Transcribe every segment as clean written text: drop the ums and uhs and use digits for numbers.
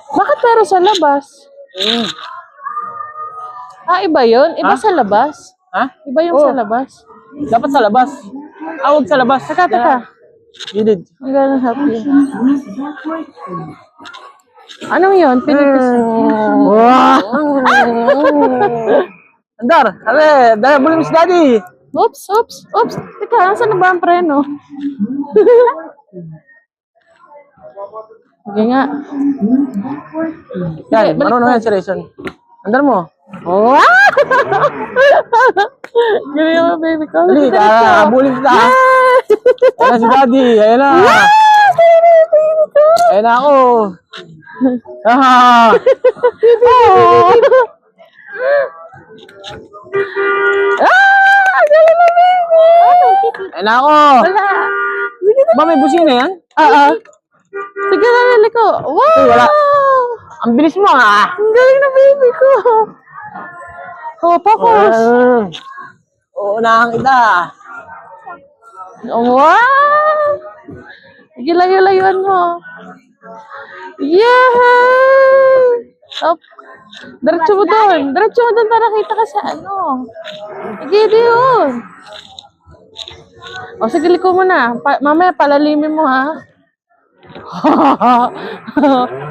Bakit pero sa labas? Ah, iba yun? Iba Ha? sa labas? Ha? Iba yung Oo. sa labas? Dapat sa labas. Huwag sa labas. Taka. Gilid. I'm gonna help you. Anong yun? Pinipis. Andar, dali, bulong si daddy. Oops. Teka, saan na ba ang preno? Sige nga. Yan, balik marunong ka. yan si Rayson. Andar mo. Wow! Galing mo, baby ko. Dali, bulong kita. Ayan na si daddy, ayan na. Ayan na ako. Ah! Galing mo, baby! Ayan na ako. Wala. Ba, may busina yan? Oo. Sige na, lili ko. Wow! Ay, wala. Ang bilis mo ah. Ang galing na, baby ko. Oh, focus. Uunahan kita. Wow! Sige, layo-layuan mo. Yay! Up. Diretso mo doon. Diretso mo doon para kita ka sa ano. Sige, doon. O, sige, liko mo na. Mamaya, palalimin mo, ha?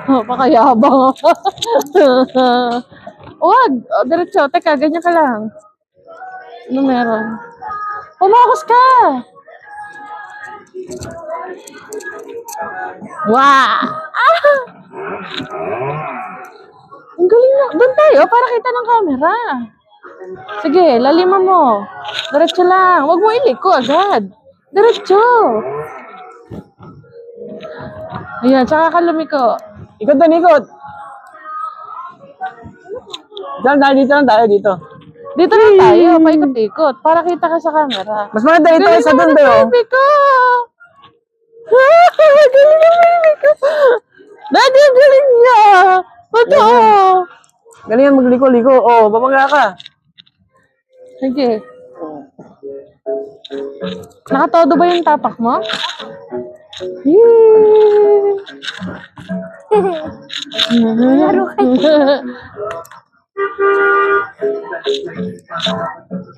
Pakayabang. Huwag. O, diretso. Teka, ganyan ka lang. Ano meron? Pumakas ka! Wow! Ah! Ang galing na. Doon tayo para kita ng camera. Sige, laliman mo. Diretso lang. Huwag mo iliko agad. Diretso. Ayan, tsaka ka lumiko. Ikot na, ikot. Dito lang tayo, dito. Dito lang tayo, paikot-ikot. Para kita ka sa camera. Mas maganda ito Galing sa naman doon ang tayo. baby ko! Galing na baby ko! Daddy, ang galing niya! Bato! Galing yan, magliko-liko. Oh, babangga ka. Sige. Nakatodo ba yung tapak mo? Yee! Laro kayo.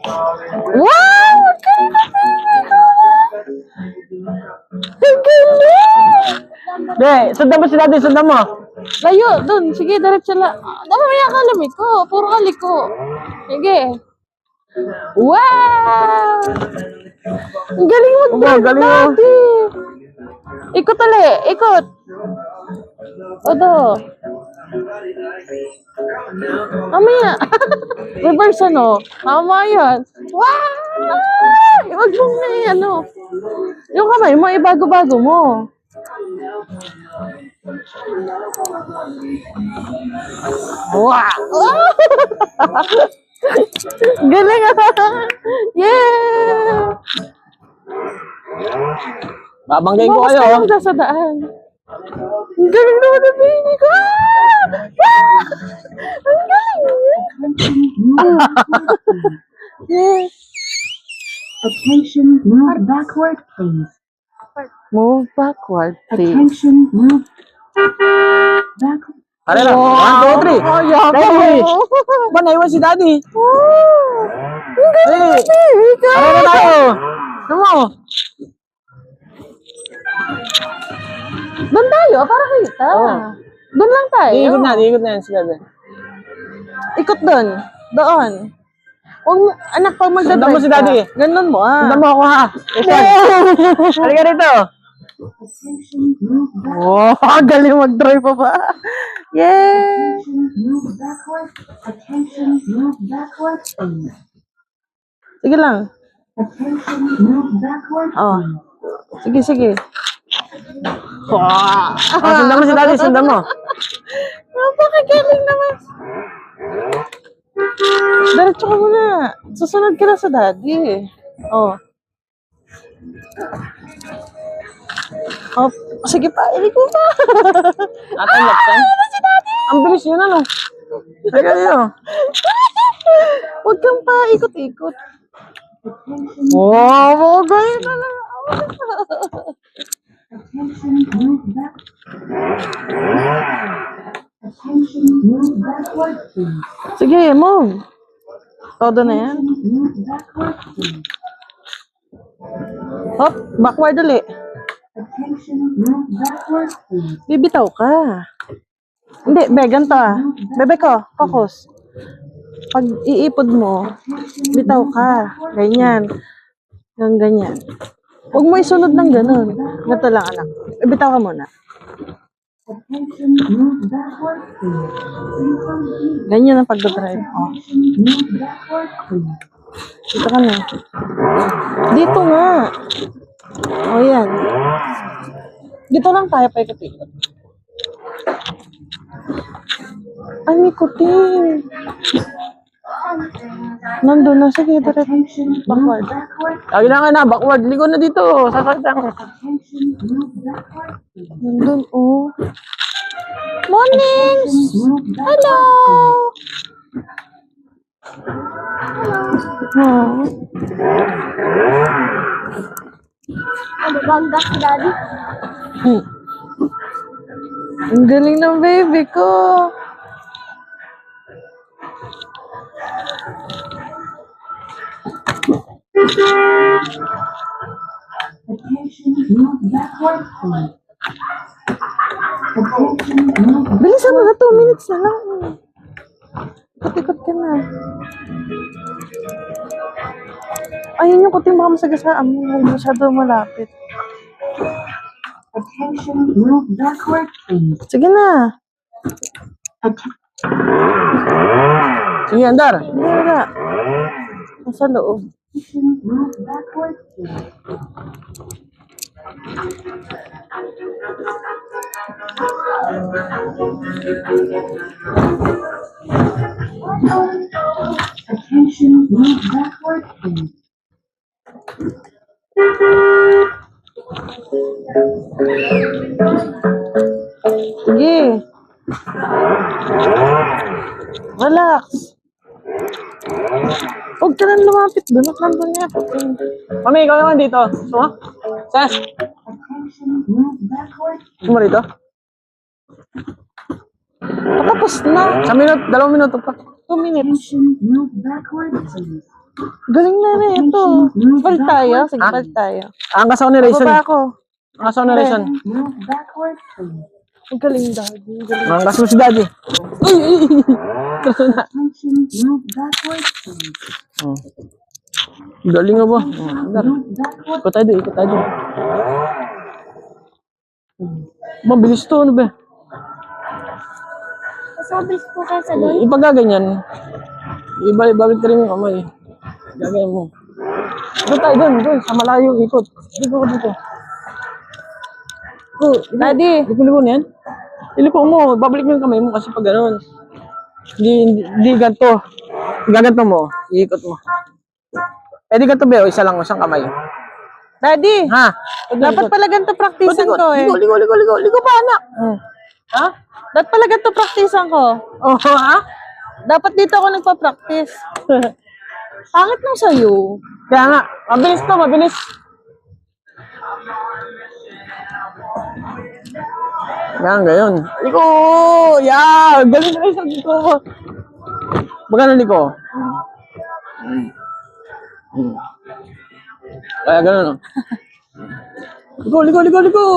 Wow! Ang galing na baby ko! Ang galing! De, sundan mo si daddy, sundan mo. Layo, dun. Sige, diretso lang. Mamaya ka lumiko. Puro ka liko. Sige. Wow! Ang galing mag-drive, galing mo. daddy. Ikot ulit. Ikot. Odo. Mamaya. Reverse ano. Tama yan. Wow! Huwag mong na ano. Yung kamay mo, ibago-bago mo. Wow! Galing ah! Yeah! Babanggayin ko Bukas kayo. ka lang sa daan. Ang galing naman na baby ko! Ah! Ang galing! Yeah! Attention, move backward, please. Move backward, please. Attention, move backward. Pare lang. 1, 2, 3. Oh, yabang Daddy! mo. Ba, naiwan si daddy? Ang galing Hey! na baby ko! Pare na tayo. Ano mo? Doon tayo, para kita. Oo. Doon lang tayo. Iikot na yan si daddy. Ikot doon. Doon. Huwag mo, anak, pag magdadrive Sundan mo si daddy. Ganun mo, ah. Sundan mo ako ha. Halika rito. Attention, move backward. Oh, galing mag-drive pa ba? Yeah! Move backward. Attention, move backward, please. Sige lang. Attention, move backward. Oh. Sige, sige. Oh, sundan mo si daddy, sundan mo. Napakagaling naman. Diretso ka muna. Susunod ka na sa daddy. Oh. Oh, sige pa, hindi ko pa. Atay lapsan. Si daddy. Ang bilis yun ano. Halika rito. Huwag kang pa ikot-ikot. Wow, galing na lang. Attention, move back. Attention, move backward, please. Sige, move. Todo na yan. Move backward, please. Hop, backward ulit. Attention, move backward, please. Bibitaw ka. Hindi, be, ganito ah. Bebe ko, focus. Pag iipod mo, bitaw ka. Ganyan. Yung ganyan. Huwag mo isunod ng ganun. Ganito lang, anak. Bitaw ka muna. Attention, move backward, please. Ganyan ang pagdadrive. Oh. Attention, move backward, please. Dito ka na. Dito nga. O yan. Dito lang tayo pa ikot-ikot. Ay, may kuting. Nandun na. Sige, direct. Attention, Backward. backward. Lagi na nga na, backward. Ligo na dito. Sasakit lang. Attention, move backward, please. Nandun, oh. Mornings! Move backward. Hello! Oh. Ano ba ang gas, Daddy? Hmm. Ang galing ng baby ko. Attention, move backward, please. Attention, move Bilisan mo na, 2 minutes na lang. Ikot-ikot ka na. Ayun yung kuting baka masagasaan mo. Huwag masyado malapit. Attention, move backward, please. Sige na. Sige, andar. Hindi na. Nasa loob. Attention, move backward, please. Attention, move backward, please. Sige. Relax. Huwag ka nang lumapit doon at nandun niya. Mami, ikaw naman dito. Gusto mo? Sas, Attention, move backward. gusto mo rito? Patapos na. 2 minuto pa. 2 minutes. Attention, move backward, please. Galing na rin ito. Balik tayo. Sige, Ah. balik tayo. Ang kasaw ni Rayson. Baba ako. Ang kasaw ni Rayson. Move backward, please. Ang galing dahil. Ang galing. Ang kasaw si Daddy. Attention, move backward, please. Oh. Galing nga ba? Andar. Move backward. Ikot tayo doon, ikot tayo doon. Mabilis to, ano ba? Mas mabilis po kayo sa doon. Ipag gaganyan, ibalik ka rin yung kamay. Gaganyan mo. Ikot tayo doon, sa malayong ikot. Dito ko dito. Oh, Daddy. lipo na yan. Ilipo mo, babalik mo yung kamay mo kasi pag gano'n. Hindi ganito. Gaganto mo, iikot mo. Pwede ganito ba, isa lang, isang kamay. Daddy. Ha? Dapat pala ganito praktisan ko eh. Ligo pa, anak. Ha? Dapat pala ganito praktisan ko. Oh, ha? Dapat dito ako nagpa-practice. Pangit lang sa'yo. Kaya nga, mabilis to, mabilis. Yan, gayon. Liko! Yeah! Galing na isang liko mo. Magkano liko? Kaya gano'n, no? Liko!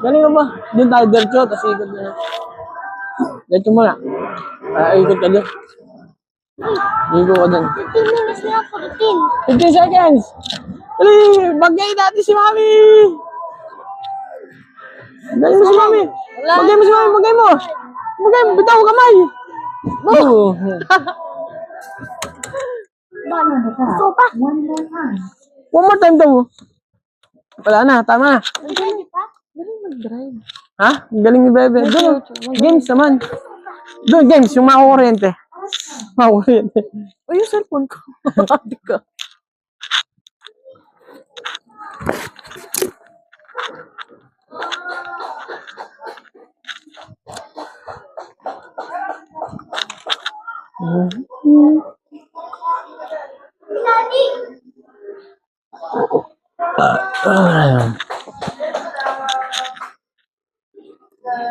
Galing ka ba? Doon tayo diretso, tapos ikot na. Diretso mo na. Ikot ka doon. Ikot ka doon. 15 minutes na, 14. 15 seconds! Dali! Bagay natin si Mami! Bagay mo si Mami! Bagay mo si Mami! Bagay mo! Bagay mo! Bitaw kamay! Oh! Gusto pa. One more time. One more time daw. Wala na, tama na. Hindi pa. Galing mag-drive. Ha? Ang galing ni Bebe. Doon, games naman. Doon, games, yung makakuryente. Makakuryente. O yung cellphone ko. Hindi ka. Try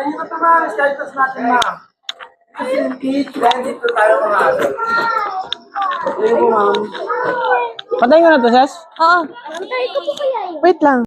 nyo na ito, ma'am. Skytest natin, ma'am. Kasi yung kids, ready to tayo mga aso. Ayun po, ma'am. Patayin ko na to, Ses? Oo. Try ko po kaya yun. Wait lang.